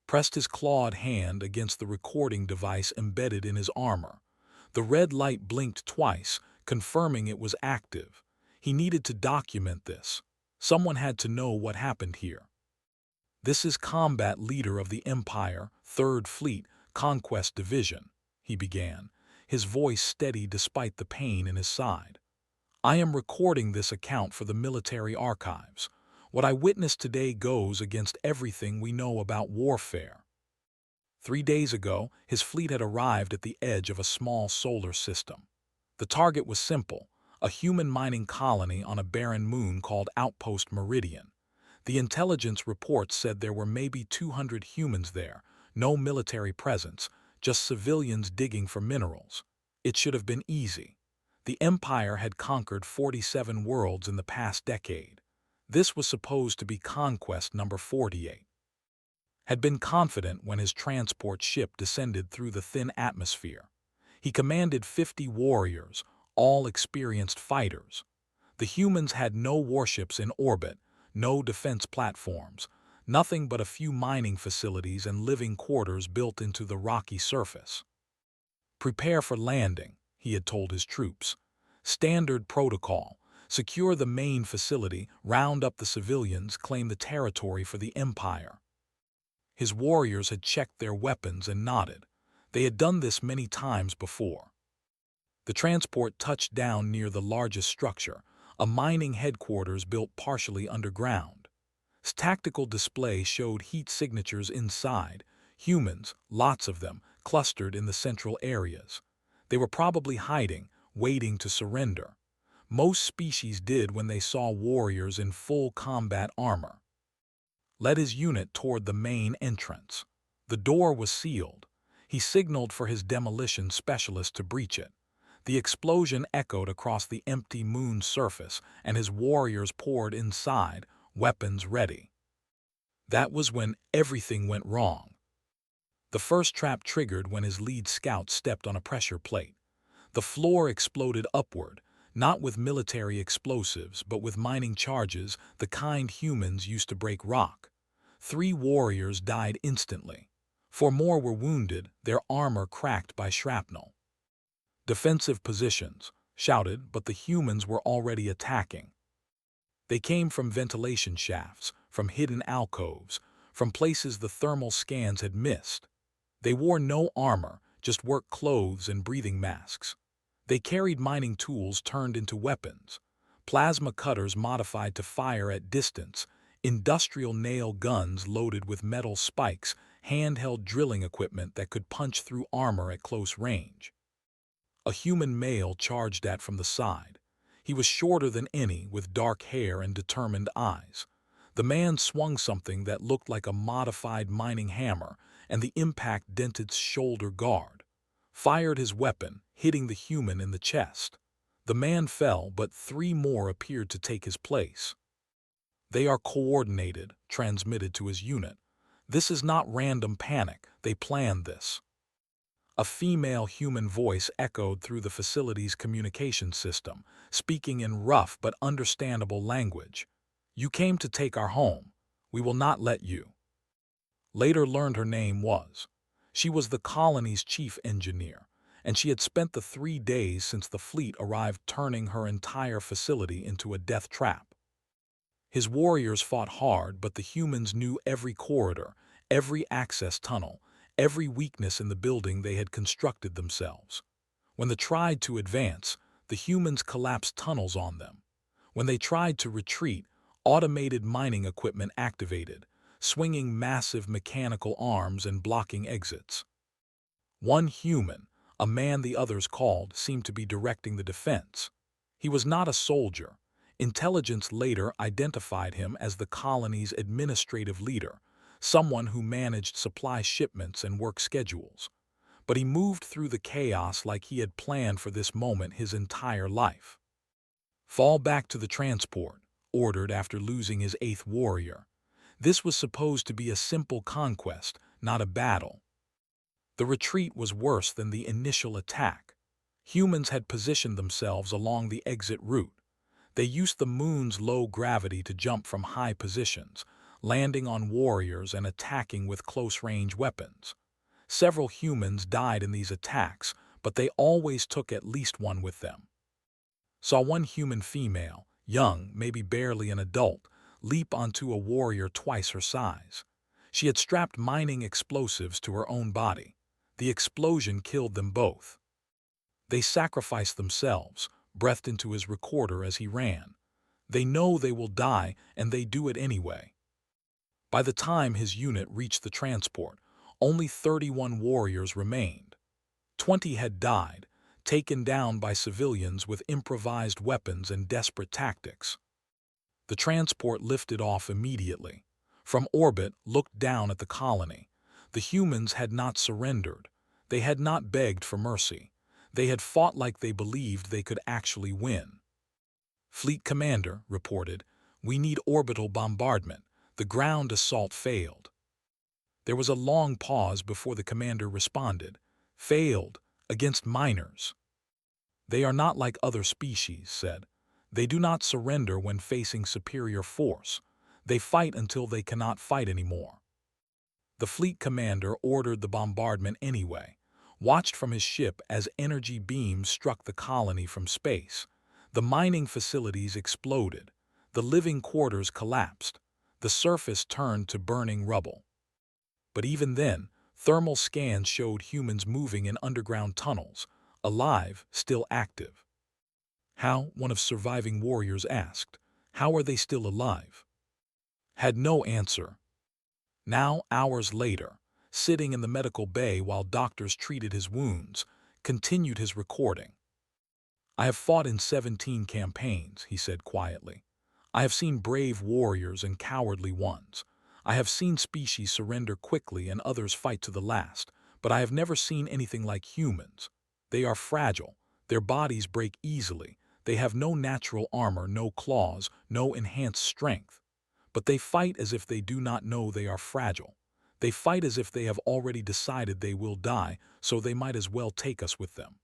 pressed his clawed hand against the recording device embedded in his armor. The red light blinked twice, confirming it was active. He needed to document this. Someone had to know what happened here. "This is Combat Leader of the Empire, 3rd Fleet, Conquest Division," he began, his voice steady despite the pain in his side. "I am recording this account for the military archives. What I witnessed today goes against everything we know about warfare." 3 days ago, his fleet had arrived at the edge of a small solar system. The target was simple, a human mining colony on a barren moon called Outpost Meridian. The intelligence reports said there were maybe 200 humans there, no military presence, just civilians digging for minerals. It should have been easy. The Empire had conquered 47 worlds in the past decade. This was supposed to be conquest number 48. Had been confident when his transport ship descended through the thin atmosphere. He commanded 50 warriors, all experienced fighters. The humans had no warships in orbit, no defense platforms, nothing but a few mining facilities and living quarters built into the rocky surface. "Prepare for landing," he had told his troops. "Standard protocol. Secure the main facility, round up the civilians, claim the territory for the Empire." His warriors had checked their weapons and nodded. They had done this many times before. The transport touched down near the largest structure, a mining headquarters built partially underground. Its tactical display showed heat signatures inside, humans, lots of them, clustered in the central areas. They were probably hiding, waiting to surrender. Most species did when they saw warriors in full combat armor. Led his unit toward the main entrance. The door was sealed. He signaled for his demolition specialist to breach it. The explosion echoed across the empty moon's surface, and his warriors poured inside, weapons ready. That was when everything went wrong. The first trap triggered when his lead scout stepped on a pressure plate. The floor exploded upward, not with military explosives, but with mining charges, the kind humans used to break rock. 3 warriors died instantly. 4 more were wounded, their armor cracked by shrapnel. "Defensive positions," shouted, but the humans were already attacking. They came from ventilation shafts, from hidden alcoves, from places the thermal scans had missed. They wore no armor, just work clothes and breathing masks. They carried mining tools turned into weapons, plasma cutters modified to fire at distance, industrial nail guns loaded with metal spikes, handheld drilling equipment that could punch through armor at close range. A human male charged at from the side. He was shorter than any, with dark hair and determined eyes. The man swung something that looked like a modified mining hammer, and the impact dented its shoulder guard. Fired his weapon, hitting the human in the chest. The man fell, but 3 more appeared to take his place. "They are coordinated," transmitted to his unit. "This is not random panic. They planned this." A female human voice echoed through the facility's communication system, speaking in rough but understandable language. "You came to take our home. We will not let you." Later learned her name was. She was the colony's chief engineer, and she had spent the 3 days since the fleet arrived turning her entire facility into a death trap. His warriors fought hard, but the humans knew every corridor, every access tunnel, every weakness in the building they had constructed themselves. When they tried to advance, the humans collapsed tunnels on them. When they tried to retreat, automated mining equipment activated, swinging massive mechanical arms and blocking exits. One human, a man the others called, seemed to be directing the defense. He was not a soldier. Intelligence later identified him as the colony's administrative leader, someone who managed supply shipments and work schedules. But he moved through the chaos like he had planned for this moment his entire life. "Fall back to the transport," ordered after losing his 8th warrior. This was supposed to be a simple conquest, not a battle. The retreat was worse than the initial attack. Humans had positioned themselves along the exit route. They used the moon's low gravity to jump from high positions, landing on warriors and attacking with close-range weapons. Several humans died in these attacks, but they always took at least one with them. Saw one human female, young, maybe barely an adult, leap onto a warrior twice her size. She had strapped mining explosives to her own body. The explosion killed them both. They sacrificed themselves, breathed into his recorder as he ran. They know they will die, and they do it anyway. By the time his unit reached the transport, only 31 warriors remained. 20 had died, taken down by civilians with improvised weapons and desperate tactics. The transport lifted off immediately. From orbit, looked down at the colony. The humans had not surrendered. They had not begged for mercy. They had fought like they believed they could actually win. Fleet Commander reported, "We need orbital bombardment. The ground assault failed." There was a long pause before the commander responded. "Failed? Against miners?" "They are not like other species," said. "They do not surrender when facing superior force. They fight until they cannot fight anymore." The fleet commander ordered the bombardment anyway, watched from his ship as energy beams struck the colony from space. The mining facilities exploded. The living quarters collapsed. The surface turned to burning rubble. But even then, thermal scans showed humans moving in underground tunnels, alive, still active. "How?" one of surviving warriors asked. "How are they still alive?" Had no answer. Now, hours later, sitting in the medical bay while doctors treated his wounds, continued his recording. "I have fought in 17 campaigns," he said quietly. "I have seen brave warriors and cowardly ones. I have seen species surrender quickly and others fight to the last, but I have never seen anything like humans. They are fragile. Their bodies break easily. They have no natural armor, no claws, no enhanced strength. But they fight as if they do not know they are fragile. They fight as if they have already decided they will die, so they might as well take us with them."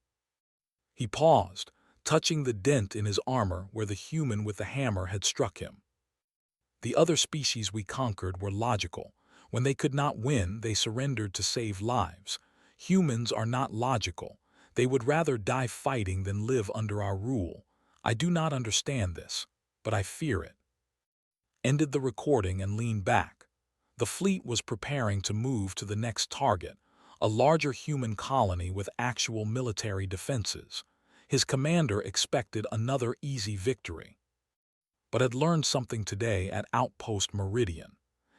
He paused, touching the dent in his armor where the human with the hammer had struck him. "The other species we conquered were logical. When they could not win, they surrendered to save lives. Humans are not logical. They would rather die fighting than live under our rule. I do not understand this, but I fear it." Ended the recording and leaned back. The fleet was preparing to move to the next target, a larger human colony with actual military defenses. His commander expected another easy victory, but had learned something today at Outpost Meridian.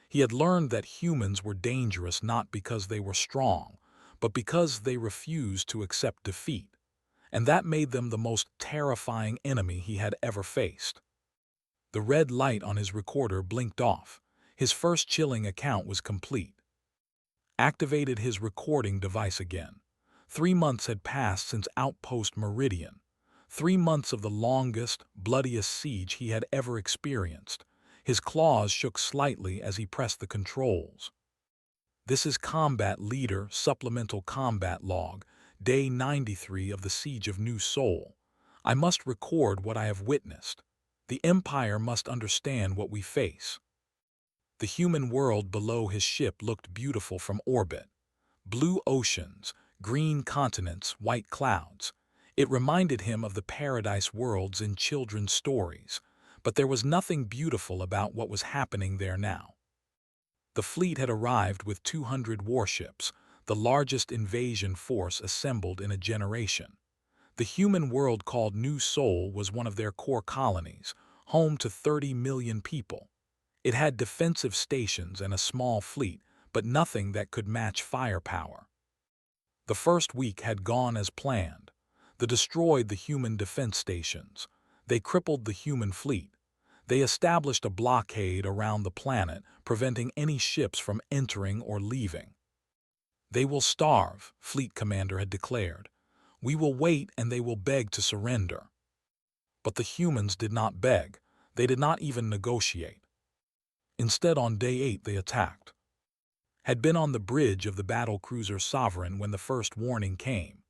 He had learned that humans were dangerous not because they were strong, but because they refused to accept defeat, and that made them the most terrifying enemy he had ever faced. The red light on his recorder blinked off. His first chilling account was complete. Activated his recording device again. 3 months had passed since Outpost Meridian. 3 months of the longest, bloodiest siege he had ever experienced. His claws shook slightly as he pressed the controls. "This is Combat Leader Supplemental Combat Log, Day 93 of the Siege of New Seoul. I must record what I have witnessed. The Empire must understand what we face." The human world below his ship looked beautiful from orbit. Blue oceans, green continents, white clouds. It reminded him of the paradise worlds in children's stories, but there was nothing beautiful about what was happening there now. The fleet had arrived with 200 warships, the largest invasion force assembled in a generation. The human world called New Seoul was one of their core colonies, home to 30 million people. It had defensive stations and a small fleet, but nothing that could match firepower. The first week had gone as planned. They destroyed the human defense stations. They crippled the human fleet. They established a blockade around the planet, preventing any ships from entering or leaving. "They will starve," Fleet Commander had declared. "We will wait and they will beg to surrender." But the humans did not beg. They did not even negotiate. Instead, on day 8 they attacked. Had been on the bridge of the battlecruiser Sovereign when the first warning came.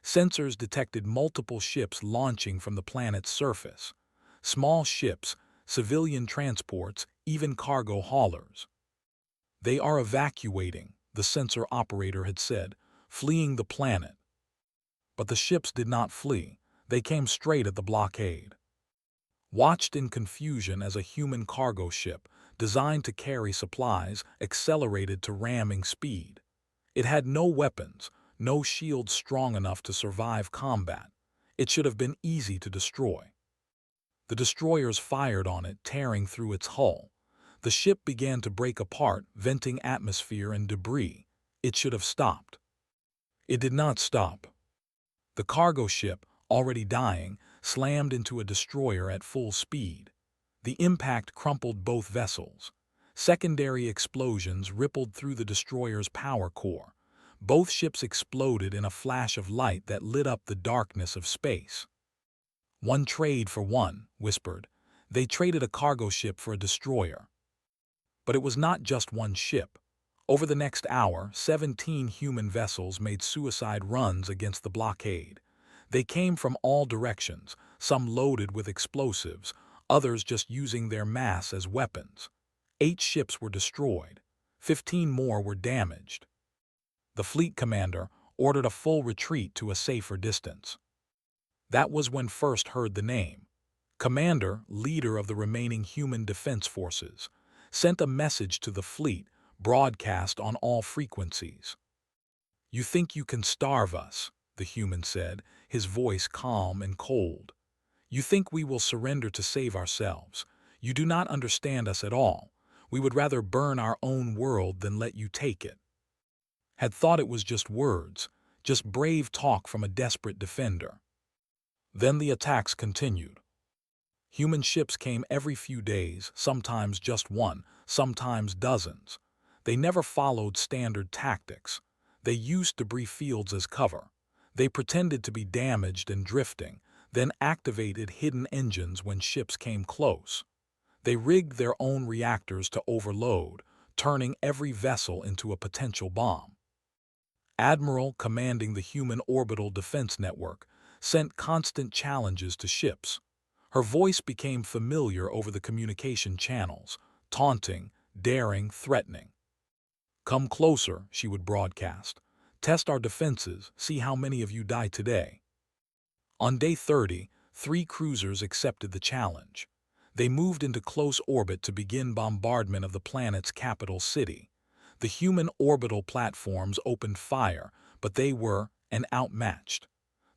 Sensors detected multiple ships launching from the planet's surface. Small ships, civilian transports, even cargo haulers. "They are evacuating," the sensor operator had said, "fleeing the planet." But the ships did not flee. They came straight at the blockade. Watched in confusion as a human cargo ship, designed to carry supplies, accelerated to ramming speed. It had no weapons, no shields strong enough to survive combat. It should have been easy to destroy. The destroyers fired on it, tearing through its hull. The ship began to break apart, venting atmosphere and debris. It should have stopped. It did not stop. The cargo ship, already dying, slammed into a destroyer at full speed. The impact crumpled both vessels. Secondary explosions rippled through the destroyer's power core. Both ships exploded in a flash of light that lit up the darkness of space. "One trade for one," whispered. They traded a cargo ship for a destroyer. But it was not just one ship. Over the next hour, 17 human vessels made suicide runs against the blockade. They came from all directions, some loaded with explosives, others just using their mass as weapons. 8 ships were destroyed. 15 more were damaged. The fleet commander ordered a full retreat to a safer distance. That was when First heard the name. Commander, leader of the remaining human defense forces, sent a message to the fleet, broadcast on all frequencies. "You think you can starve us," the human said, his voice calm and cold. "You think we will surrender to save ourselves. You do not understand us at all. We would rather burn our own world than let you take it." Had thought it was just words, just brave talk from a desperate defender. Then the attacks continued. Human ships came every few days, sometimes just one, sometimes dozens. They never followed standard tactics. They used debris fields as cover. They pretended to be damaged and drifting, then activated hidden engines when ships came close. They rigged their own reactors to overload, turning every vessel into a potential bomb. Admiral, commanding the human orbital defense network, sent constant challenges to ships. Her voice became familiar over the communication channels, taunting, daring, threatening. "Come closer," she would broadcast. "Test our defenses, see how many of you die today." On day 30, 3 cruisers accepted the challenge. They moved into close orbit to begin bombardment of the planet's capital city. The human orbital platforms opened fire, but they were outmatched.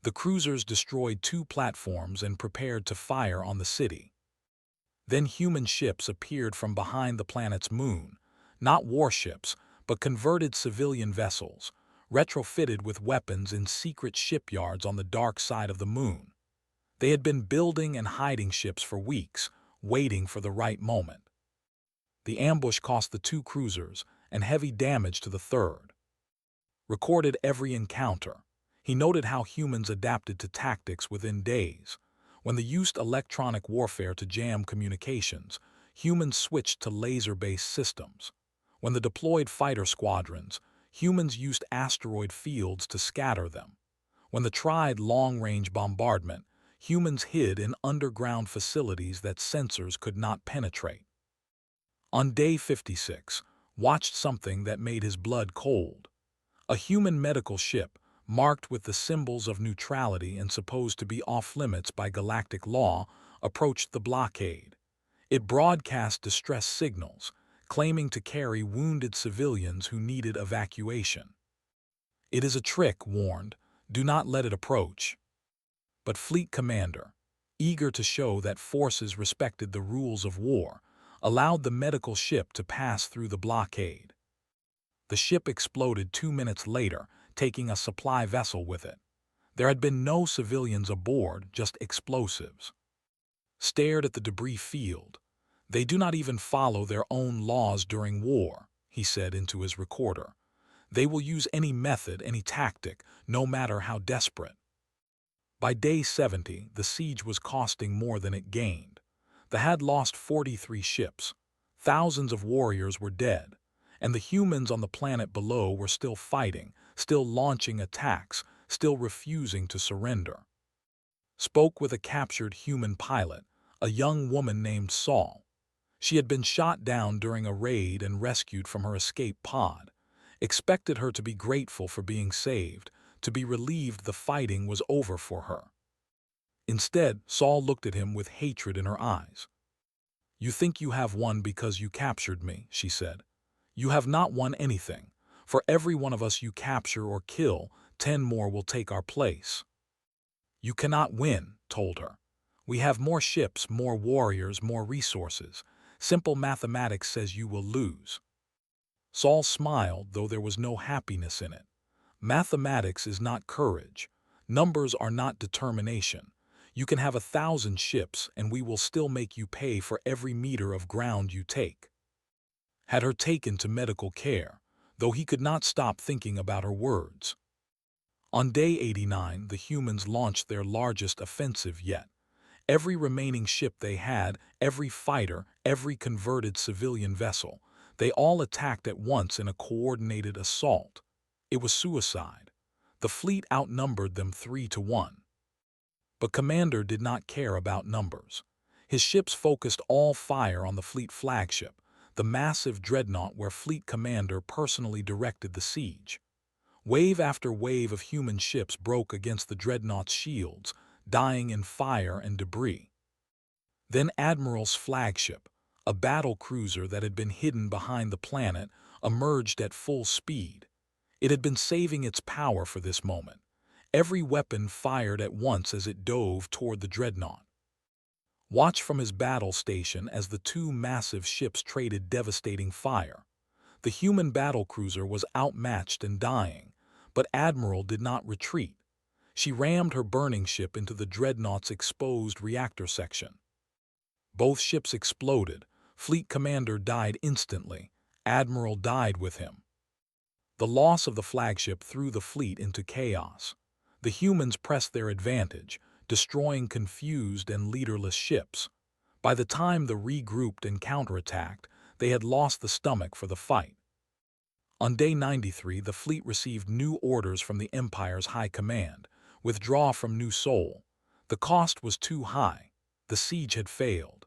The cruisers destroyed 2 platforms and prepared to fire on the city. Then human ships appeared from behind the planet's moon, not warships, but converted civilian vessels, retrofitted with weapons in secret shipyards on the dark side of the moon. They had been building and hiding ships for weeks, waiting for the right moment. The ambush cost the 2 cruisers, and heavy damage to the third. Recorded every encounter. He noted how humans adapted to tactics within days. When they used electronic warfare to jam communications, humans switched to laser-based systems. When they deployed fighter squadrons, humans used asteroid fields to scatter them. When they tried long-range bombardment, humans hid in underground facilities that sensors could not penetrate. On day 56, watched something that made his blood cold. A human medical ship, marked with the symbols of neutrality and supposed to be off-limits by galactic law, approached the blockade. It broadcast distress signals, claiming to carry wounded civilians who needed evacuation. "It is a trick," warned. "Do not let it approach." But Fleet Commander, eager to show that forces respected the rules of war, allowed the medical ship to pass through the blockade. The ship exploded 2 minutes later, taking a supply vessel with it. There had been no civilians aboard, just explosives. Stared at the debris field. "They do not even follow their own laws during war," he said into his recorder. "They will use any method, any tactic, no matter how desperate." By day 70, the siege was costing more than it gained. They had lost 43 ships. Thousands of warriors were dead, and the humans on the planet below were still fighting, still launching attacks, still refusing to surrender. Spoke with a captured human pilot, a young woman named Saul. She had been shot down during a raid and rescued from her escape pod. Expected her to be grateful for being saved, to be relieved the fighting was over for her. Instead, Saul looked at him with hatred in her eyes. "You think you have won because you captured me," she said. "You have not won anything. For every one of us you capture or kill, 10 more will take our place." "You cannot win," told her. "We have more ships, more warriors, more resources. Simple mathematics says you will lose." Saul smiled, though there was no happiness in it. Mathematics is not courage. Numbers are not determination. You can have 1,000 ships, and we will still make you pay for every meter of ground you take. Had her taken to medical care, though he could not stop thinking about her words. On day 89, the humans launched their largest offensive yet. Every remaining ship they had, every fighter, every converted civilian vessel, they all attacked at once in a coordinated assault. It was suicide. The fleet outnumbered them 3-1. But Commander did not care about numbers. His ships focused all fire on the fleet flagship, the massive dreadnought where Fleet Commander personally directed the siege. Wave after wave of human ships broke against the dreadnought's shields, dying in fire and debris. Then Admiral's flagship, a battle cruiser that had been hidden behind the planet, emerged at full speed. It had been saving its power for this moment. Every weapon fired at once as it dove toward the dreadnought. Watch from his battle station as the two massive ships traded devastating fire. The human battlecruiser was outmatched and dying, but Admiral did not retreat. She rammed her burning ship into the dreadnought's exposed reactor section. Both ships exploded. Fleet Commander died instantly. Admiral died with him. The loss of the flagship threw the fleet into chaos. The humans pressed their advantage, destroying confused and leaderless ships. By the time they regrouped and counterattacked, they had lost the stomach for the fight. On day 93, the fleet received new orders from the Empire's High Command: withdraw from New Seoul. The cost was too high. The siege had failed.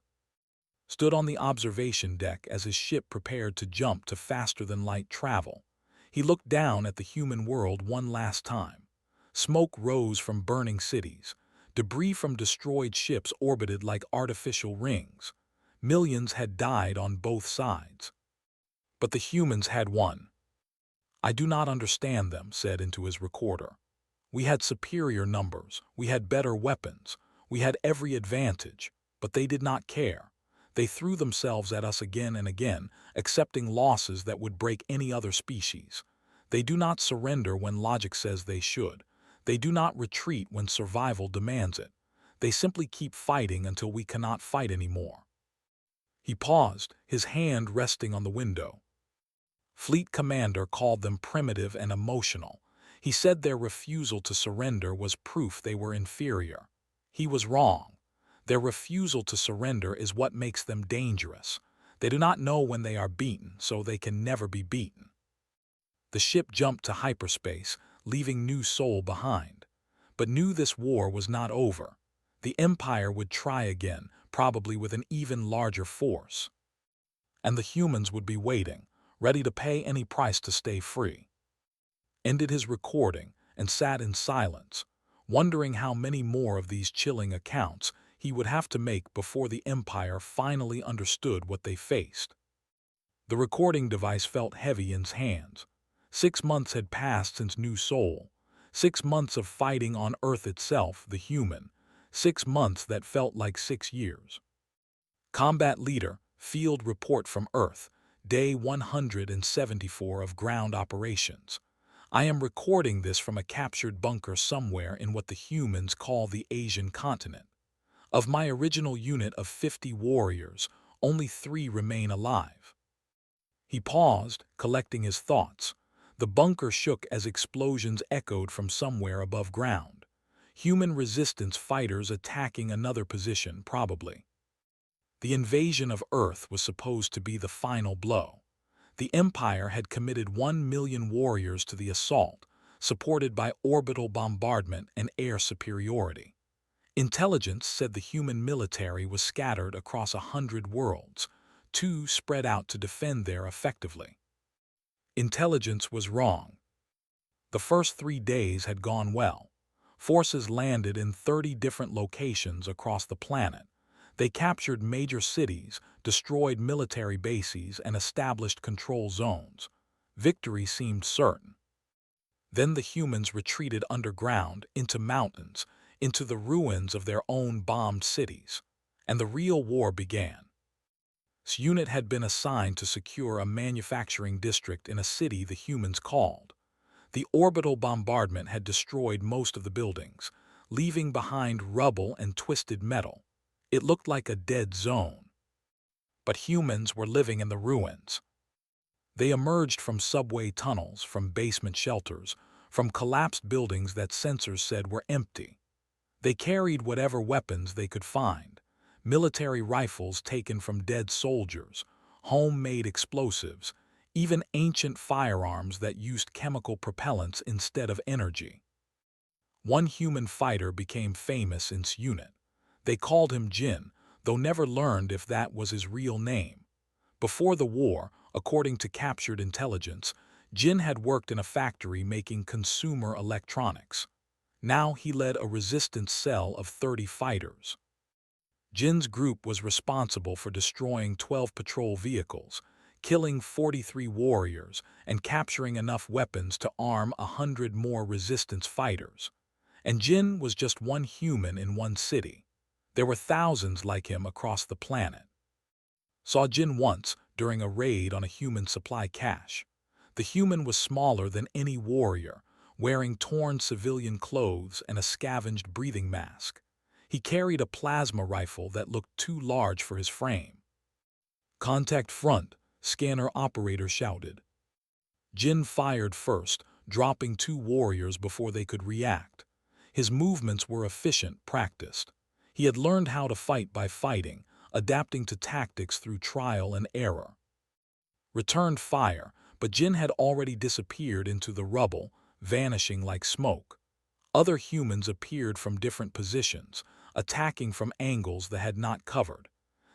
Stood on the observation deck as his ship prepared to jump to faster-than-light travel. He looked down at the human world one last time. Smoke rose from burning cities. Debris from destroyed ships orbited like artificial rings. Millions had died on both sides. But the humans had won. "I do not understand them," said into his recorder. "We had superior numbers. We had better weapons. We had every advantage. But they did not care. They threw themselves at us again and again, accepting losses that would break any other species. They do not surrender when logic says they should. They do not retreat when survival demands it. They simply keep fighting until we cannot fight anymore." He paused, his hand resting on the window. Fleet Commander called them primitive and emotional. He said their refusal to surrender was proof they were inferior. He was wrong. Their refusal to surrender is what makes them dangerous. They do not know when they are beaten, so they can never be beaten. The ship jumped to hyperspace, leaving New Seoul behind, but knew this war was not over. The Empire would try again, probably with an even larger force. And the humans would be waiting, ready to pay any price to stay free. Ended his recording and sat in silence, wondering how many more of these chilling accounts he would have to make before the Empire finally understood what they faced. The recording device felt heavy in his hands. 6 months had passed since New Seoul. 6 months of fighting on Earth itself, the human. 6 months that felt like 6 years. Combat Leader, Field Report from Earth, Day 174 of Ground Operations. I am recording this from a captured bunker somewhere in what the humans call the Asian continent. Of my original unit of 50 warriors, only 3 remain alive. He paused, collecting his thoughts. The bunker shook as explosions echoed from somewhere above ground. Human resistance fighters attacking another position, probably. The invasion of Earth was supposed to be the final blow. The Empire had committed 1 million warriors to the assault, supported by orbital bombardment and air superiority. Intelligence said the human military was scattered across 100 worlds, 2 spread out to defend there effectively. Intelligence was wrong. The first 3 days had gone well. Forces landed in 30 different locations across the planet. They captured major cities, destroyed military bases, and established control zones. Victory seemed certain. Then the humans retreated underground, into mountains, into the ruins of their own bombed cities, and the real war began. This unit had been assigned to secure a manufacturing district in a city the humans called. The orbital bombardment had destroyed most of the buildings, leaving behind rubble and twisted metal. It looked like a dead zone. But humans were living in the ruins. They emerged from subway tunnels, from basement shelters, from collapsed buildings that sensors said were empty. They carried whatever weapons they could find: military rifles taken from dead soldiers, homemade explosives, even ancient firearms that used chemical propellants instead of energy. One human fighter became famous in this unit. They called him Jin, though never learned if that was his real name. Before the war, according to captured intelligence, Jin had worked in a factory making consumer electronics. Now he led a resistance cell of 30 fighters. Jin's group was responsible for destroying 12 patrol vehicles, killing 43 warriors, and capturing enough weapons to arm 100 more resistance fighters. And Jin was just one human in one city. There were thousands like him across the planet. Saw Jin once during a raid on a human supply cache. The human was smaller than any warrior, wearing torn civilian clothes and a scavenged breathing mask. He carried a plasma rifle that looked too large for his frame. "Contact front," scanner operator shouted. Jin fired first, dropping 2 warriors before they could react. His movements were efficient, practiced. He had learned how to fight by fighting, adapting to tactics through trial and error. Returned fire, but Jin had already disappeared into the rubble, vanishing like smoke. Other humans appeared from different positions, attacking from angles they had not covered.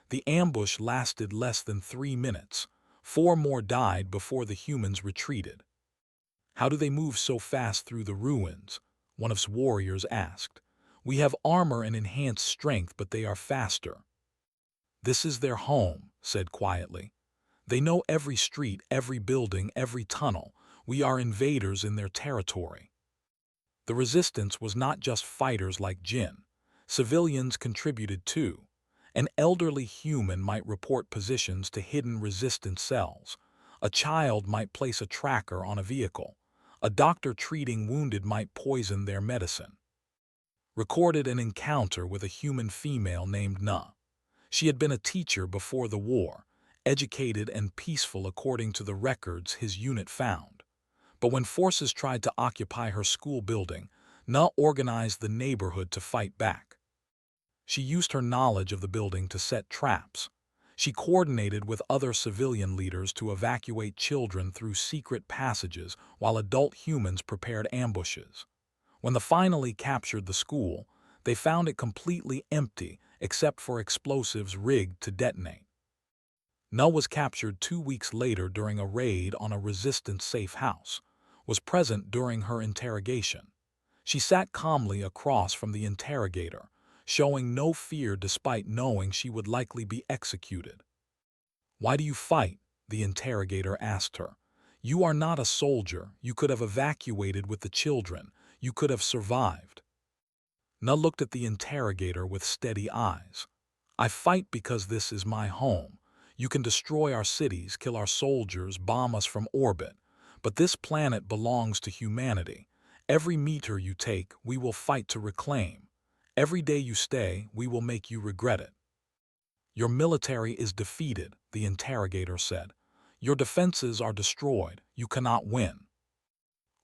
The ambush lasted less than 3 minutes. 4 more died before the humans retreated. "How do they move so fast through the ruins?" one of his warriors asked. "We have armor and enhanced strength, but they are faster." "This is their home," said quietly. "They know every street, every building, every tunnel. We are invaders in their territory." The resistance was not just fighters like Jin. Civilians contributed too. An elderly human might report positions to hidden resistance cells. A child might place a tracker on a vehicle. A doctor treating wounded might poison their medicine. Recorded an encounter with a human female named Na. She had been a teacher before the war, educated and peaceful according to the records his unit found. But when forces tried to occupy her school building, Na organized the neighborhood to fight back. She used her knowledge of the building to set traps. She coordinated with other civilian leaders to evacuate children through secret passages while adult humans prepared ambushes. When they finally captured the school, they found it completely empty except for explosives rigged to detonate. Na was captured 2 weeks later during a raid on a resistance safe house, was present during her interrogation. She sat calmly across from the interrogator, showing no fear despite knowing she would likely be executed. "Why do you fight?" the interrogator asked her. "You are not a soldier. You could have evacuated with the children. You could have survived." Na looked at the interrogator with steady eyes. "I fight because this is my home. You can destroy our cities, kill our soldiers, bomb us from orbit. But this planet belongs to humanity. Every meter you take, we will fight to reclaim. Every day you stay, we will make you regret it." "Your military is defeated," the interrogator said. "Your defenses are destroyed. You cannot win."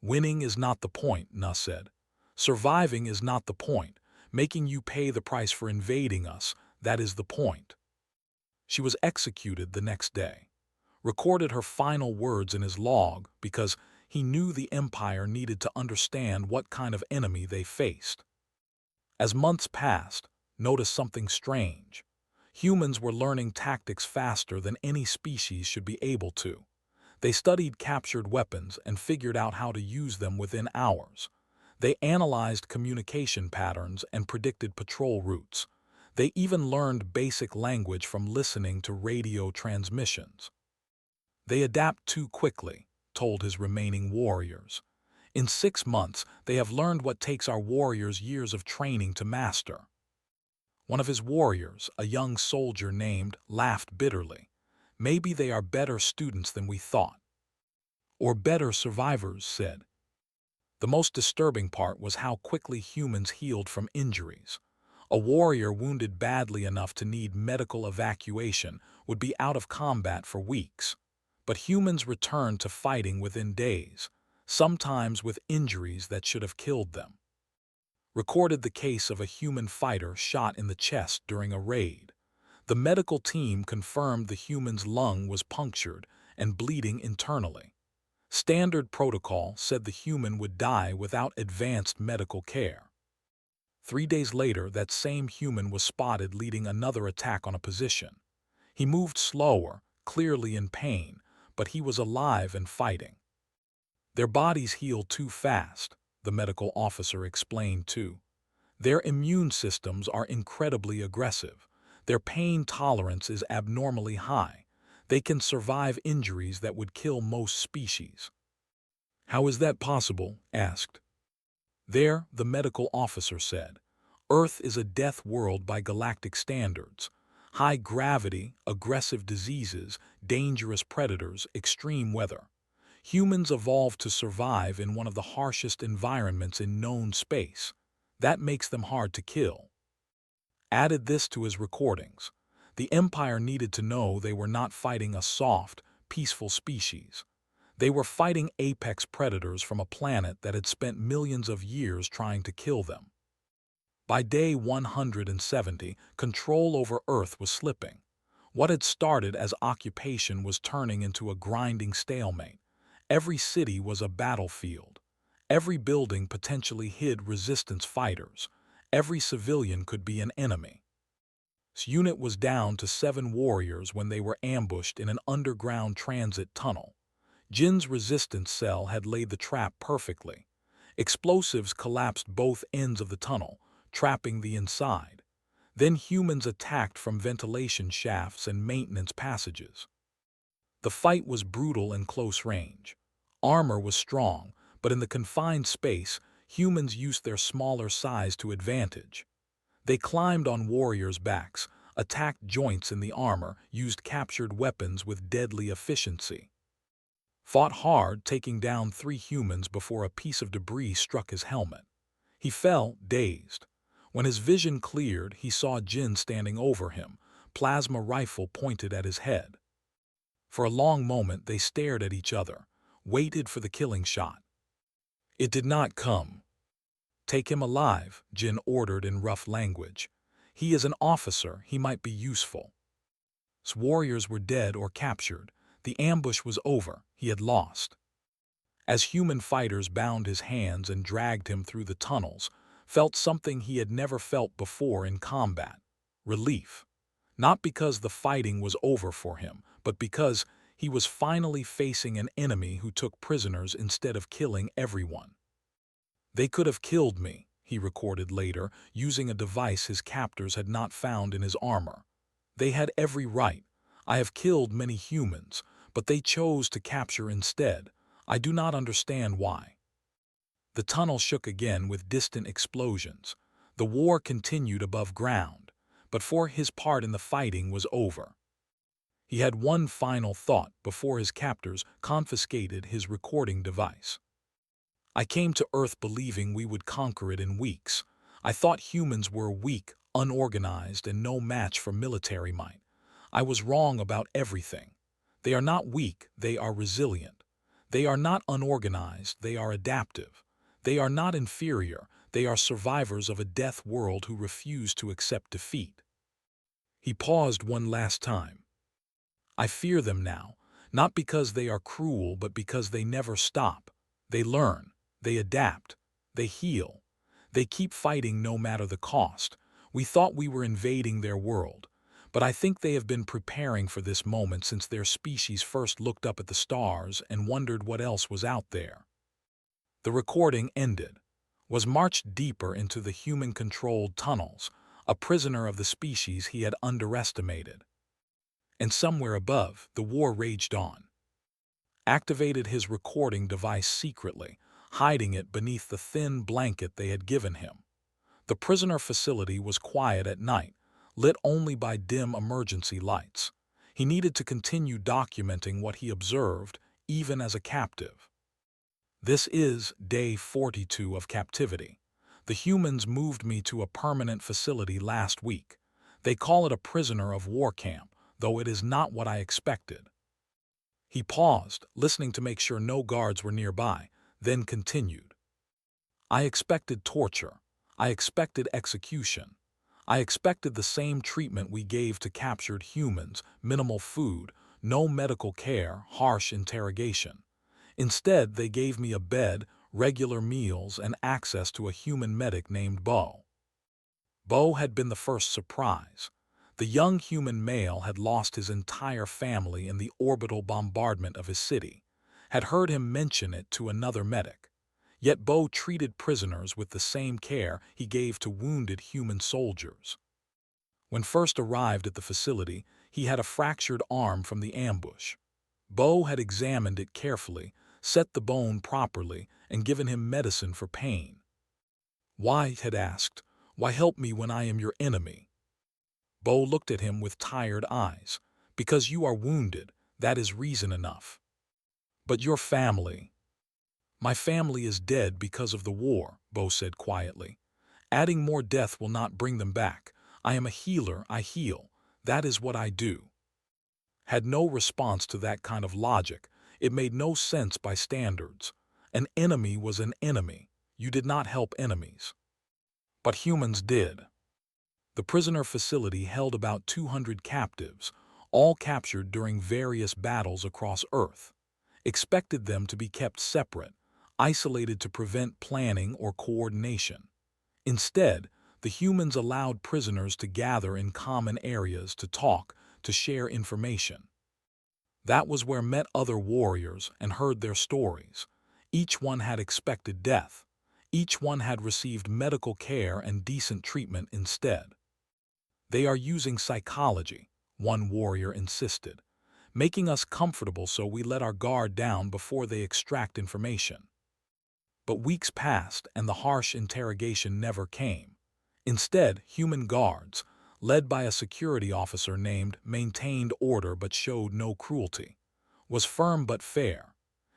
"Winning is not the point," Na said. "Surviving is not the point. Making you pay the price for invading us, that is the point." She was executed the next day. Recorded her final words in his log because he knew the Empire needed to understand what kind of enemy they faced. As months passed, notice something strange. Humans were learning tactics faster than any species should be able to. They studied captured weapons and figured out how to use them within hours. They analyzed communication patterns and predicted patrol routes. They even learned basic language from listening to radio transmissions. They adapt too quickly, told his remaining warriors. In 6 months, they have learned what takes our warriors years of training to master. One of his warriors, a young soldier named, laughed bitterly. Maybe they are better students than we thought. Or better survivors, said. The most disturbing part was how quickly humans healed from injuries. A warrior wounded badly enough to need medical evacuation would be out of combat for weeks. But humans returned to fighting within days, sometimes with injuries that should have killed them. Recorded the case of a human fighter shot in the chest during a raid. The medical team confirmed the human's lung was punctured and bleeding internally. Standard protocol said the human would die without advanced medical care. 3 days later, that same human was spotted leading another attack on a position. He moved slower, clearly in pain, but he was alive and fighting. Their bodies heal too fast, the medical officer explained too. Their immune systems are incredibly aggressive. Their pain tolerance is abnormally high. They can survive injuries that would kill most species. How is that possible? Asked. There, the medical officer said. Earth is a death world by galactic standards. High gravity, aggressive diseases, dangerous predators, extreme weather. Humans evolved to survive in one of the harshest environments in known space. That makes them hard to kill. Added this to his recordings. The Empire needed to know they were not fighting a soft, peaceful species. They were fighting apex predators from a planet that had spent millions of years trying to kill them. By day 170, control over Earth was slipping. What had started as occupation was turning into a grinding stalemate. Every city was a battlefield. Every building potentially hid resistance fighters. Every civilian could be an enemy. This unit was down to 7 warriors when they were ambushed in an underground transit tunnel. Jin's resistance cell had laid the trap perfectly. Explosives collapsed both ends of the tunnel, trapping the inside. Then humans attacked from ventilation shafts and maintenance passages. The fight was brutal and close range. Armor was strong, but in the confined space, humans used their smaller size to advantage. They climbed on warriors' backs, attacked joints in the armor, used captured weapons with deadly efficiency. Fought hard, taking down 3 humans before a piece of debris struck his helmet. He fell, dazed. When his vision cleared, he saw Jin standing over him, plasma rifle pointed at his head. For a long moment they stared at each other, waited for the killing shot. It did not come. Take him alive, Jin ordered in rough language. He is an officer, he might be useful. His warriors were dead or captured. The ambush was over, he had lost. As human fighters bound his hands and dragged him through the tunnels, felt something he had never felt before in combat. Relief. Not because the fighting was over for him, but because he was finally facing an enemy who took prisoners instead of killing everyone. They could have killed me, he recorded later, using a device his captors had not found in his armor. They had every right. I have killed many humans, but they chose to capture instead. I do not understand why. The tunnel shook again with distant explosions. The war continued above ground, but for his part in the fighting was over. He had one final thought before his captors confiscated his recording device. I came to Earth believing we would conquer it in weeks. I thought humans were weak, unorganized, and no match for military might. I was wrong about everything. They are not weak, they are resilient. They are not unorganized, they are adaptive. They are not inferior, they are survivors of a death world who refuse to accept defeat. He paused one last time. I fear them now, not because they are cruel, but because they never stop. They learn, they adapt, they heal. They keep fighting no matter the cost. We thought we were invading their world, but I think they have been preparing for this moment since their species first looked up at the stars and wondered what else was out there." The recording ended, was marched deeper into the human-controlled tunnels, a prisoner of the species he had underestimated. And somewhere above, the war raged on. Activated his recording device secretly, hiding it beneath the thin blanket they had given him. The prisoner facility was quiet at night, lit only by dim emergency lights. He needed to continue documenting what he observed, even as a captive. "This is day 42 of captivity. The humans moved me to a permanent facility last week. They call it a prisoner of war camp, though it is not what I expected." He paused, listening to make sure no guards were nearby, then continued. "I expected torture. I expected execution. I expected the same treatment we gave to captured humans: minimal food, no medical care, harsh interrogation. Instead, they gave me a bed, regular meals, and access to a human medic named Bo." Bo had been the first surprise. The young human male had lost his entire family in the orbital bombardment of his city, had heard him mention it to another medic. Yet Bo treated prisoners with the same care he gave to wounded human soldiers. When first arrived at the facility, he had a fractured arm from the ambush. Bo had examined it carefully, set the bone properly, and given him medicine for pain. "Why," had asked, "why help me when I am your enemy?" Bo looked at him with tired eyes. "Because you are wounded, that is reason enough." "But your family—" "My family is dead because of the war," Bo said quietly. "Adding more death will not bring them back. I am a healer, I heal. That is what I do." Had no response to that kind of logic. It made no sense by standards. An enemy was an enemy. You did not help enemies. But humans did. The prisoner facility held about 200 captives, all captured during various battles across Earth. Expected them to be kept separate, isolated to prevent planning or coordination. Instead, the humans allowed prisoners to gather in common areas to talk, to share information. That was where met other warriors and heard their stories. Each one had expected death. Each one had received medical care and decent treatment instead. "They are using psychology," one warrior insisted, "making us comfortable so we let our guard down before they extract information." But weeks passed and the harsh interrogation never came. Instead, human guards, led by a security officer named, maintained order but showed no cruelty. Was firm but fair.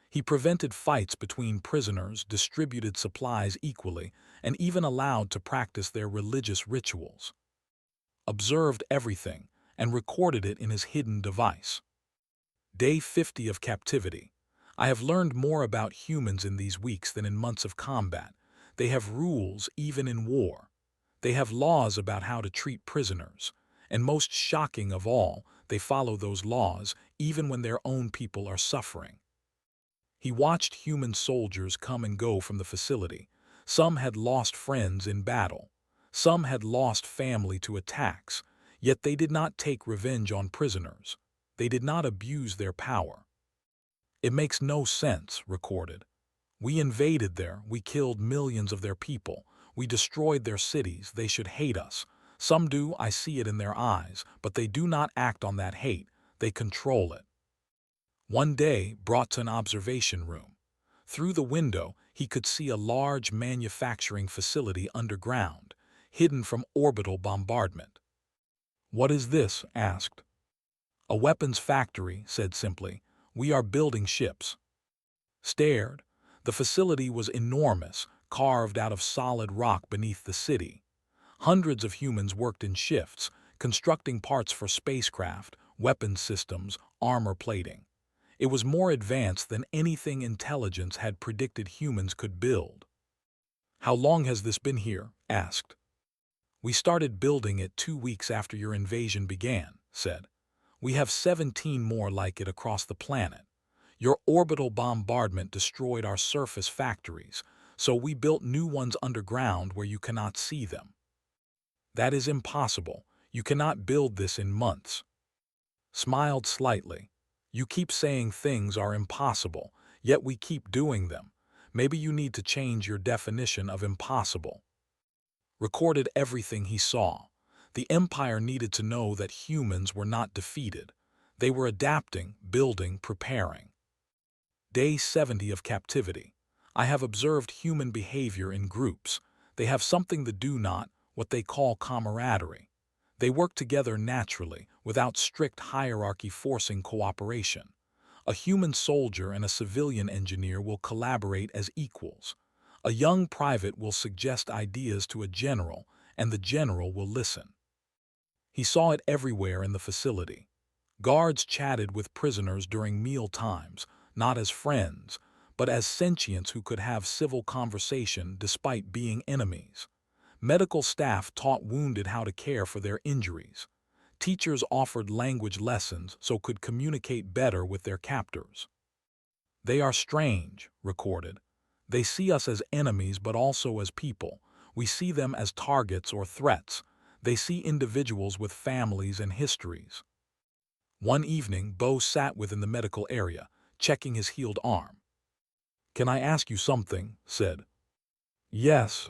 He prevented fights between prisoners, distributed supplies equally, and even allowed to practice their religious rituals. Observed everything and recorded it in his hidden device. Day 50 of captivity. I have learned more about humans in these weeks than in months of combat. They have rules even in war. They have laws about how to treat prisoners. And most shocking of all, they follow those laws even when their own people are suffering. He watched human soldiers come and go from the facility. Some had lost friends in battle. Some had lost family to attacks. Yet they did not take revenge on prisoners. They did not abuse their power. "It makes no sense," recorded. "We invaded there, we killed millions of their people, we destroyed their cities, they should hate us. Some do, I see it in their eyes, but they do not act on that hate, they control it." One day brought to an observation room. Through the window, he could see a large manufacturing facility underground, hidden from orbital bombardment. "What is this?" asked. "A weapons factory," said simply. "We are building ships." Stared. The facility was enormous, carved out of solid rock beneath the city. Hundreds of humans worked in shifts, constructing parts for spacecraft, weapons systems, armor plating. It was more advanced than anything intelligence had predicted humans could build. "How long has this been here?" asked. "We started building it 2 weeks after your invasion began," said. "We have 17 more like it across the planet. Your orbital bombardment destroyed our surface factories, So we built new ones underground where you cannot see them. That is impossible. You cannot build this in months. Smiled slightly. You keep saying things are impossible, yet we keep doing them. Maybe you need to change your definition of impossible. Recorded everything he saw. The Empire needed to know that humans were not defeated. They were adapting, building, preparing. Day 70 of captivity. I have observed human behavior in groups. They have something to do, not what they call camaraderie. They work together naturally, without strict hierarchy forcing cooperation. A human soldier and a civilian engineer will collaborate as equals. A young private will suggest ideas to a general, and the general will listen. He saw it everywhere in the facility. Guards chatted with prisoners during meal times, not as friends, but as sentients who could have civil conversation despite being enemies. Medical staff taught wounded how to care for their injuries. Teachers offered language lessons so could communicate better with their captors. They are strange, recorded. They see us as enemies but also as people. We see them as targets or threats. They see individuals with families and histories. One evening, Bo sat within the medical area, checking his healed arm. "Can I ask you something?" said. "Yes."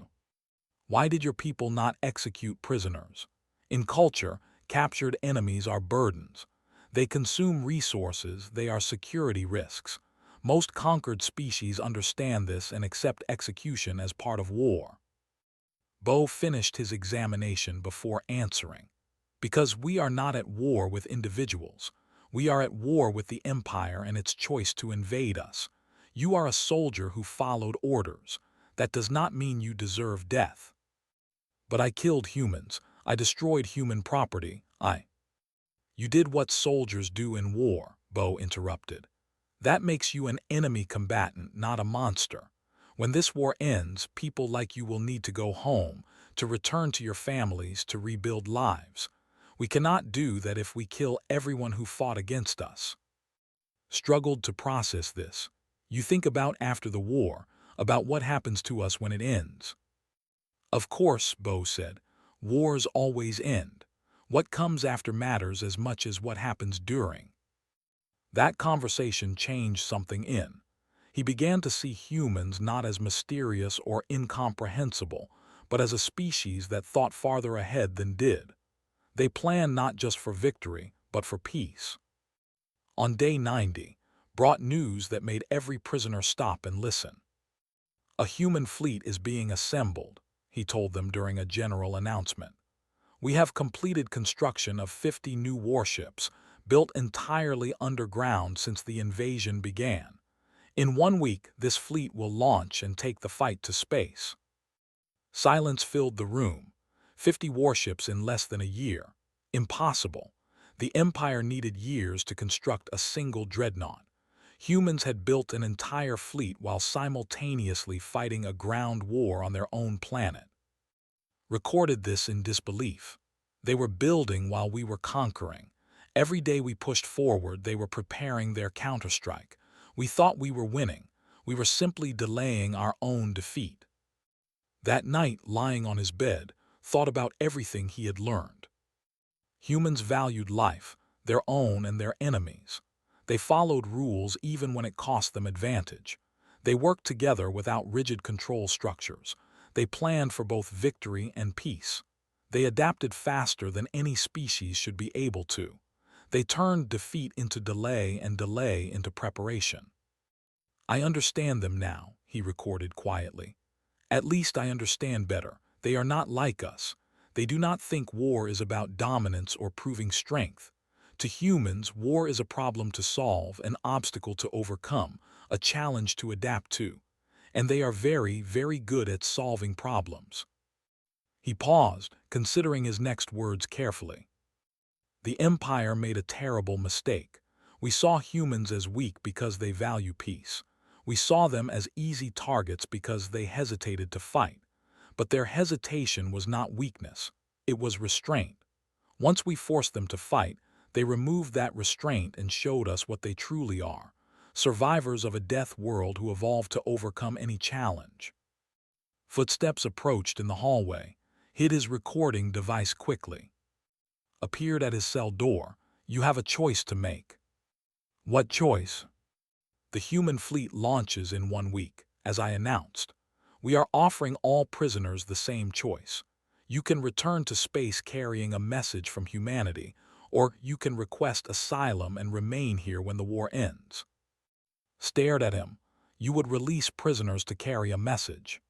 "Why did your people not execute prisoners? In culture, captured enemies are burdens. They consume resources, they are security risks. Most conquered species understand this and accept execution as part of war." Bo finished his examination before answering. "Because we are not at war with individuals. We are at war with the Empire and its choice to invade us. You are a soldier who followed orders. That does not mean you deserve death." "But I killed humans. I destroyed human property. You did what soldiers do in war," Bo interrupted. "That makes you an enemy combatant, not a monster. When this war ends, people like you will need to go home, to return to your families, to rebuild lives. We cannot do that if we kill everyone who fought against us." Struggled to process this. "You think about after the war, about what happens to us when it ends." "Of course," Bo said, "wars always end. What comes after matters as much as what happens during." That conversation changed something in. He began to see humans not as mysterious or incomprehensible, but as a species that thought farther ahead than did. They planned not just for victory, but for peace. On day 90, brought news that made every prisoner stop and listen. "A human fleet is being assembled," he told them during a general announcement. "We have completed construction of 50 new warships, built entirely underground since the invasion began. In 1 week, this fleet will launch and take the fight to space." Silence filled the room. 50 warships in less than a year. Impossible. The Empire needed years to construct a single dreadnought. Humans had built an entire fleet while simultaneously fighting a ground war on their own planet. Recorded this in disbelief. They were building while we were conquering. Every day we pushed forward, they were preparing their counterstrike. We thought we were winning. We were simply delaying our own defeat. That night, lying on his bed, thought about everything he had learned. Humans valued life, their own and their enemies. They followed rules even when it cost them advantage. They worked together without rigid control structures. They planned for both victory and peace. They adapted faster than any species should be able to. They turned defeat into delay and delay into preparation. "I understand them now," he recorded quietly. "At least I understand better. They are not like us. They do not think war is about dominance or proving strength. To humans, war is a problem to solve, an obstacle to overcome, a challenge to adapt to. And they are very, very good at solving problems." He paused, considering his next words carefully. "The Empire made a terrible mistake. We saw humans as weak because they value peace. We saw them as easy targets because they hesitated to fight. But their hesitation was not weakness. It was restraint. Once we forced them to fight, they removed that restraint and showed us what they truly are. Survivors of a death world who evolved to overcome any challenge." Footsteps approached in the hallway, hid his recording device quickly. Appeared at his cell door. You have a choice to make. What choice? The human fleet launches in 1 week, as I announced. We are offering all prisoners the same choice. You can return to space carrying a message from humanity, or you can request asylum and remain here when the war ends. Stared at him. You would release prisoners to carry a message.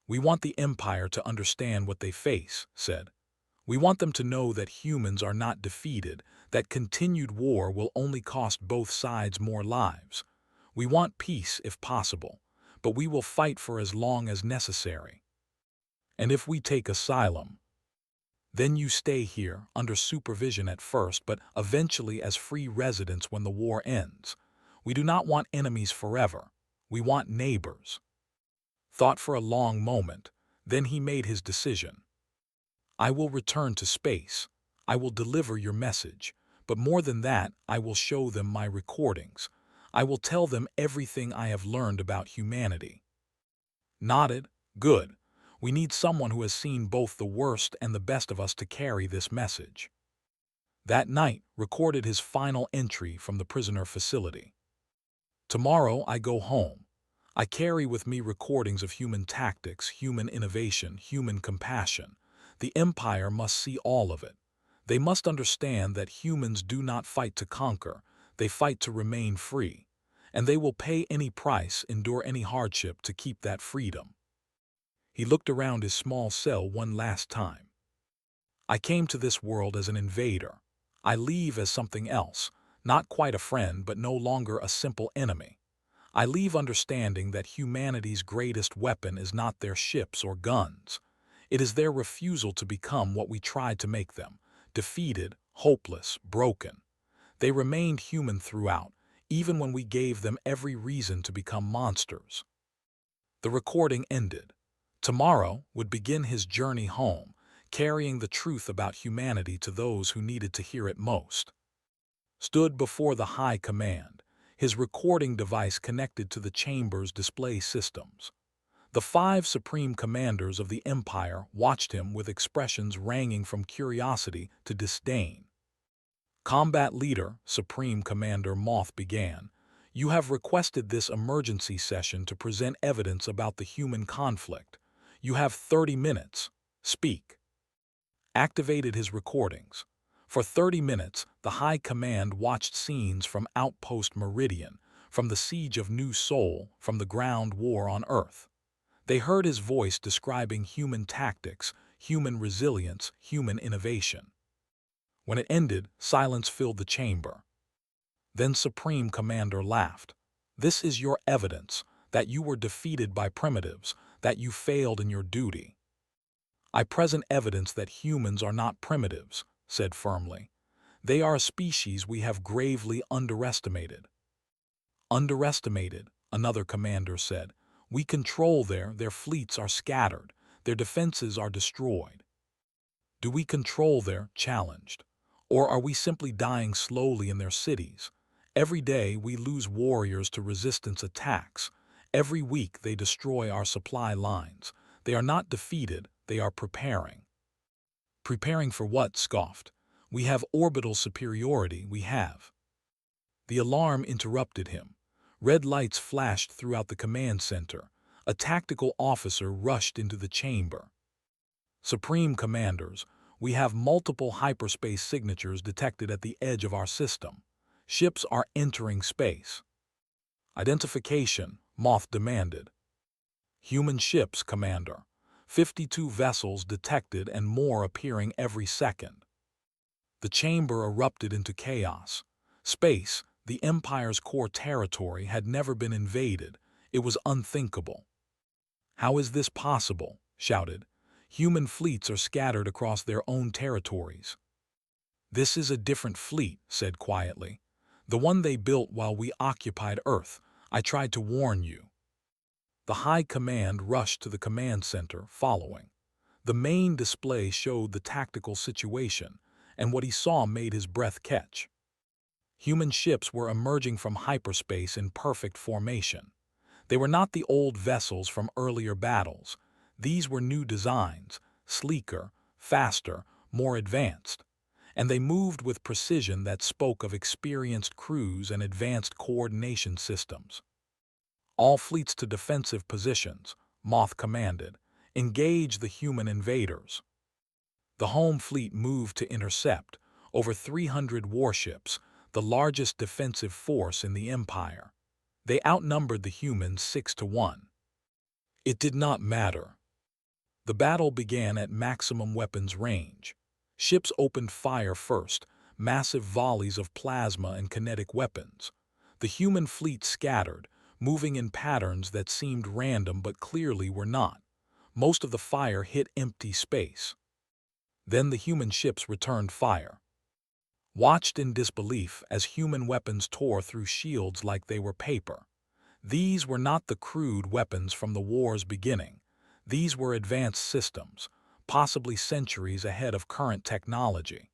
We want the Empire to understand what they face, said. We want them to know that humans are not defeated, that continued war will only cost both sides more lives. We want peace if possible, but we will fight for as long as necessary. And if we take asylum, then you stay here under supervision at first, but eventually as free residents when the war ends. We do not want enemies forever. We want neighbors. Thought for a long moment, then he made his decision. I will return to space. I will deliver your message. But more than that, I will show them my recordings. I will tell them everything I have learned about humanity. Nodded. Good. We need someone who has seen both the worst and the best of us to carry this message. That night, recorded his final entry from the prisoner facility. Tomorrow I go home. I carry with me recordings of human tactics, human innovation, human compassion. The Empire must see all of it. They must understand that humans do not fight to conquer, they fight to remain free. And they will pay any price, endure any hardship to keep that freedom. He looked around his small cell one last time. I came to this world as an invader. I leave as something else, not quite a friend, but no longer a simple enemy. I leave understanding that humanity's greatest weapon is not their ships or guns. It is their refusal to become what we tried to make them, defeated, hopeless, broken. They remained human throughout, even when we gave them every reason to become monsters. The recording ended. Tomorrow would begin his journey home, carrying the truth about humanity to those who needed to hear it most. Stood before the High Command, his recording device connected to the chamber's display systems. The 5 supreme commanders of the Empire watched him with expressions ranging from curiosity to disdain. Combat Leader, Supreme Commander Moth began, you have requested this emergency session to present evidence about the human conflict. You have 30 minutes. Speak. Activated his recordings. For 30 minutes, the High Command watched scenes from Outpost Meridian, from the Siege of New Sol, from the ground war on Earth. They heard his voice describing human tactics, human resilience, human innovation. When it ended, silence filled the chamber. Then Supreme Commander laughed. This is your evidence, that you were defeated by primitives, that you failed in your duty. I present evidence that humans are not primitives, said firmly. They are a species we have gravely underestimated. Underestimated, another commander said. We control their fleets are scattered, their defenses are destroyed. Do we control their challenged? Or are we simply dying slowly in their cities? Every day we lose warriors to resistance attacks. Every week they destroy our supply lines. They are not defeated, they are preparing. Preparing for what? Scoffed. We have orbital superiority, we have. The alarm interrupted him. Red lights flashed throughout the command center. A tactical officer rushed into the chamber. Supreme Commanders, we have multiple hyperspace signatures detected at the edge of our system. Ships are entering space. Identification, Moth demanded. Human ships, Commander. 52 vessels detected and more appearing every second. The chamber erupted into chaos. Space, the Empire's core territory, had never been invaded. It was unthinkable. How is this possible? Shouted. Human fleets are scattered across their own territories. This is a different fleet, said quietly. The one they built while we occupied Earth. I tried to warn you. The High Command rushed to the command center, following. The main display showed the tactical situation, and what he saw made his breath catch. Human ships were emerging from hyperspace in perfect formation. They were not the old vessels from earlier battles. These were new designs, sleeker, faster, more advanced, and they moved with precision that spoke of experienced crews and advanced coordination systems. All fleets to defensive positions, Moth commanded. Engage the human invaders. The home fleet moved to intercept, over 300 warships, the largest defensive force in the Empire. They outnumbered the humans 6-1. It did not matter. The battle began at maximum weapons range. Ships opened fire first, massive volleys of plasma and kinetic weapons. The human fleet scattered, moving in patterns that seemed random but clearly were not. Most of the fire hit empty space. Then the human ships returned fire. Watched in disbelief as human weapons tore through shields like they were paper. These were not the crude weapons from the war's beginning. These were advanced systems, possibly centuries ahead of current technology.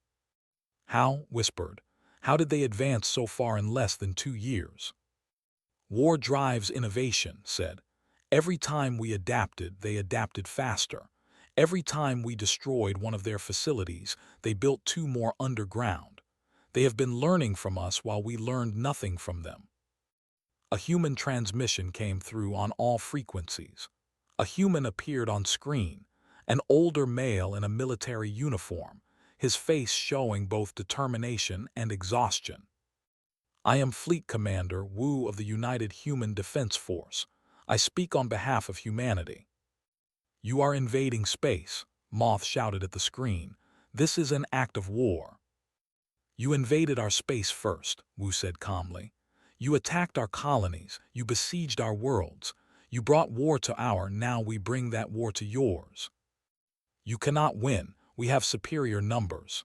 How? Whispered. How did they advance so far in less than 2 years? War drives innovation, said. Every time we adapted, they adapted faster. Every time we destroyed one of their facilities, they built 2 more underground. They have been learning from us while we learned nothing from them. A human transmission came through on all frequencies. A human appeared on screen, an older male in a military uniform, his face showing both determination and exhaustion. I am Fleet Commander Wu of the United Human Defense Force. I speak on behalf of humanity. You are invading space, Moth shouted at the screen. This is an act of war. You invaded our space first, Wu said calmly. You attacked our colonies, you besieged our worlds. You brought war to now we bring that war to yours. You cannot win, we have superior numbers.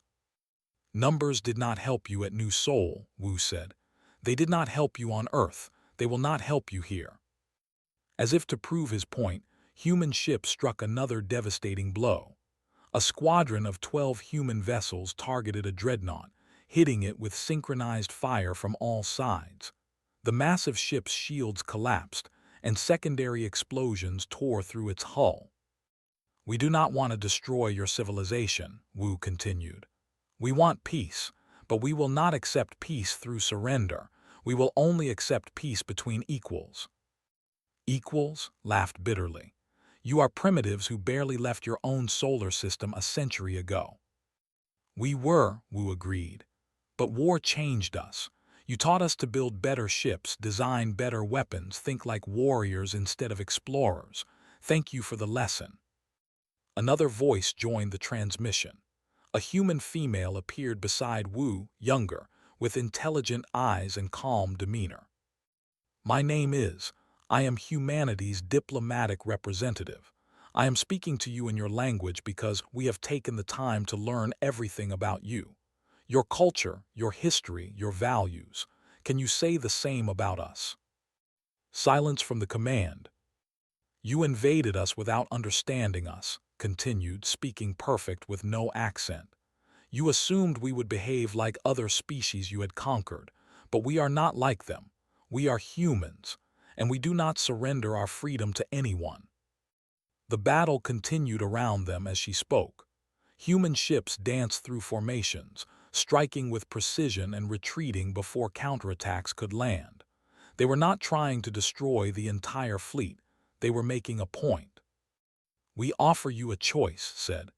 Numbers did not help you at New Seoul, Wu said. They did not help you on Earth, they will not help you here. As if to prove his point, human ships struck another devastating blow. A squadron of 12 human vessels targeted a dreadnought, hitting it with synchronized fire from all sides. The massive ship's shields collapsed, and secondary explosions tore through its hull. We do not want to destroy your civilization, Wu continued. We want peace, but we will not accept peace through surrender. We will only accept peace between equals. Equals? Laughed bitterly. You are primitives who barely left your own solar system a century ago. We were, Wu agreed. But war changed us. You taught us to build better ships, design better weapons, think like warriors instead of explorers. Thank you for the lesson. Another voice joined the transmission. A human female appeared beside Wu, younger, with intelligent eyes and calm demeanor. My name is, I am humanity's diplomatic representative. I am speaking to you in your language because we have taken the time to learn everything about you. Your culture, your history, your values. Can you say the same about us? Silence from the command. You invaded us without understanding us, continued, speaking perfect with no accent. You assumed we would behave like other species you had conquered, but we are not like them. We are humans, and we do not surrender our freedom to anyone. The battle continued around them as she spoke. Human ships danced through formations, striking with precision and retreating before counterattacks could land. They were not trying to destroy the entire fleet. They were making a point. We offer you a choice, said.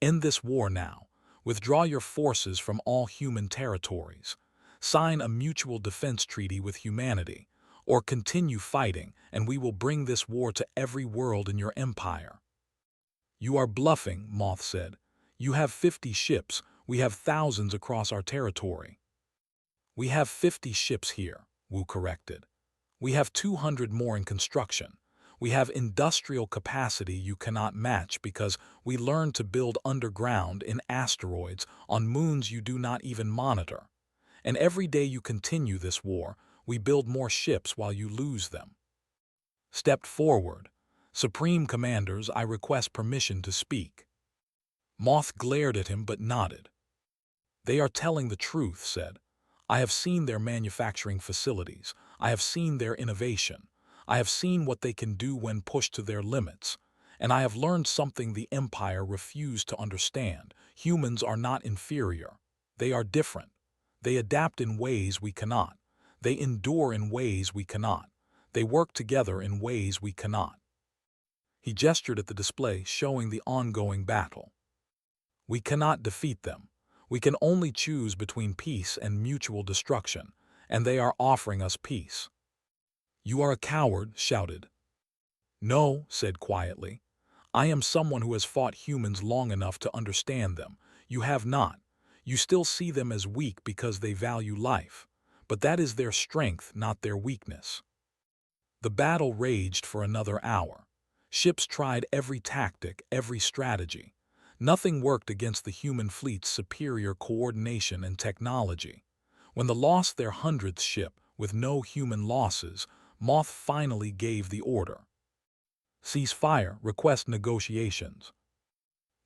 End this war now. Withdraw your forces from all human territories. Sign a mutual defense treaty with humanity, or continue fighting, and we will bring this war to every world in your empire. You are bluffing, Moth said. You have 50 ships. We have thousands across our territory. We have 50 ships here, Wu corrected. We have 200 more in construction. We have industrial capacity you cannot match because we learned to build underground in asteroids on moons you do not even monitor. And every day you continue this war, we build more ships while you lose them. Stepped forward. Supreme Commanders, I request permission to speak. Moth glared at him but nodded. They are telling the truth, said. I have seen their manufacturing facilities. I have seen their innovation. I have seen what they can do when pushed to their limits. And I have learned something the Empire refused to understand. Humans are not inferior. They are different. They adapt in ways we cannot. They endure in ways we cannot. They work together in ways we cannot. He gestured at the display showing the ongoing battle. We cannot defeat them. We can only choose between peace and mutual destruction, and they are offering us peace. You are a coward, shouted. No, said quietly. I am someone who has fought humans long enough to understand them. You have not. You still see them as weak because they value life. But that is their strength, not their weakness. The battle raged for another hour. Ships tried every tactic, every strategy. Nothing worked against the human fleet's superior coordination and technology. When they lost their 100th ship with no human losses, Moth finally gave the order. Cease fire, request negotiations.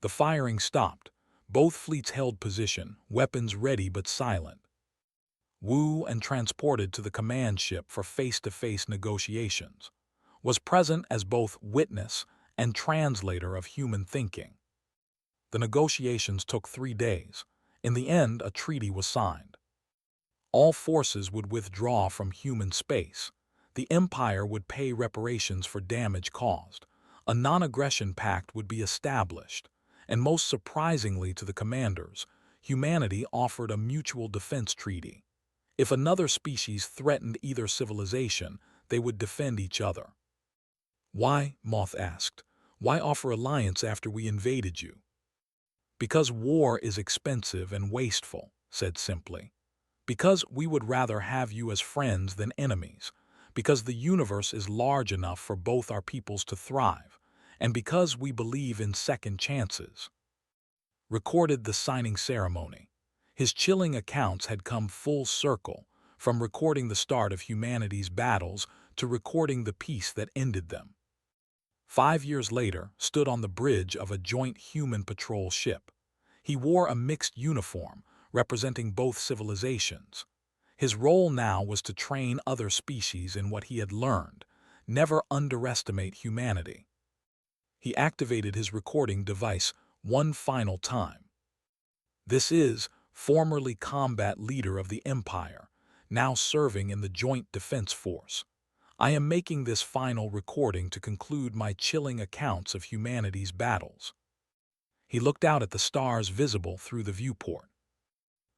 The firing stopped. Both fleets held position, weapons ready but silent. Wu and transported to the command ship for face-to-face negotiations. Was present as both witness and translator of human thinking. The negotiations took 3 days. In the end, a treaty was signed. All forces would withdraw from human space. The Empire would pay reparations for damage caused. A non-aggression pact would be established. And most surprisingly to the commanders, humanity offered a mutual defense treaty. If another species threatened either civilization, they would defend each other. Why? Moth asked. Why offer alliance after we invaded you? Because war is expensive and wasteful, said simply. Because we would rather have you as friends than enemies. Because the universe is large enough for both our peoples to thrive. And because we believe in second chances. Recorded the signing ceremony. His chilling accounts had come full circle, from recording the start of humanity's battles to recording the peace that ended them. 5 years later, stood on the bridge of a joint human patrol ship. He wore a mixed uniform, representing both civilizations. His role now was to train other species in what he had learned. Never underestimate humanity. He activated his recording device one final time. This is formerly combat leader of the Empire, now serving in the Joint Defense Force. I am making this final recording to conclude my chilling accounts of humanity's battles. He looked out at the stars visible through the viewport.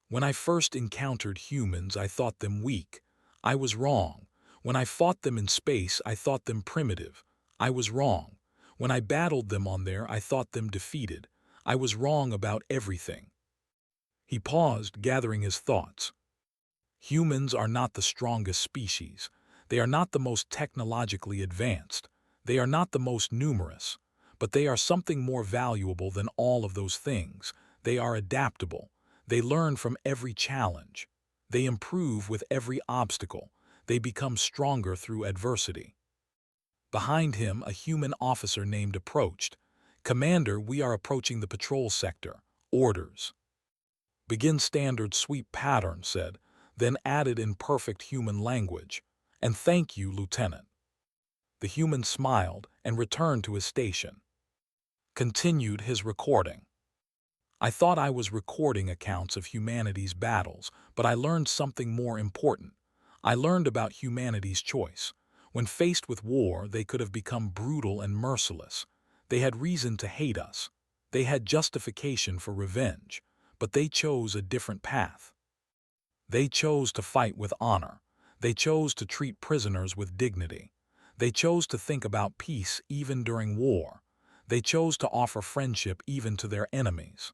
When I first encountered humans, I thought them weak. I was wrong. When I fought them in space, I thought them primitive. I was wrong. When I battled them on there, I thought them defeated. I was wrong about everything. He paused, gathering his thoughts. Humans are not the strongest species. They are not the most technologically advanced. They are not the most numerous. But they are something more valuable than all of those things. They are adaptable. They learn from every challenge. They improve with every obstacle. They become stronger through adversity. Behind him, a human officer named approached. Commander, we are approaching the patrol sector. Orders. Begin standard sweep pattern, said, then added in perfect human language. And thank you, Lieutenant. The human smiled and returned to his station. Continued his recording. I thought I was recording accounts of humanity's battles, but I learned something more important. I learned about humanity's choice. When faced with war, they could have become brutal and merciless. They had reason to hate us. They had justification for revenge, but they chose a different path. They chose to fight with honor. They chose to treat prisoners with dignity. They chose to think about peace even during war. They chose to offer friendship even to their enemies.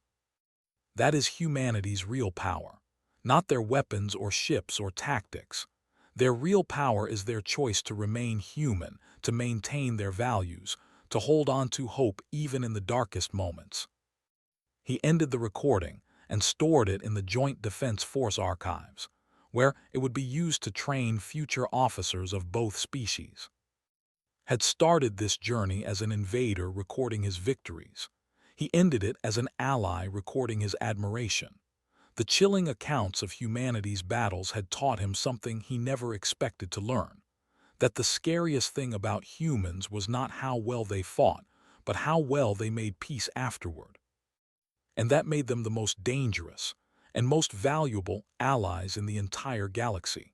That is humanity's real power, not their weapons or ships or tactics. Their real power is their choice to remain human, to maintain their values, to hold on to hope even in the darkest moments. He ended the recording and stored it in the Joint Defense Force archives, where it would be used to train future officers of both species. Had started this journey as an invader recording his victories. He ended it as an ally recording his admiration. The chilling accounts of humanity's battles had taught him something he never expected to learn. That the scariest thing about humans was not how well they fought, but how well they made peace afterward. And that made them the most dangerous and most valuable allies in the entire galaxy.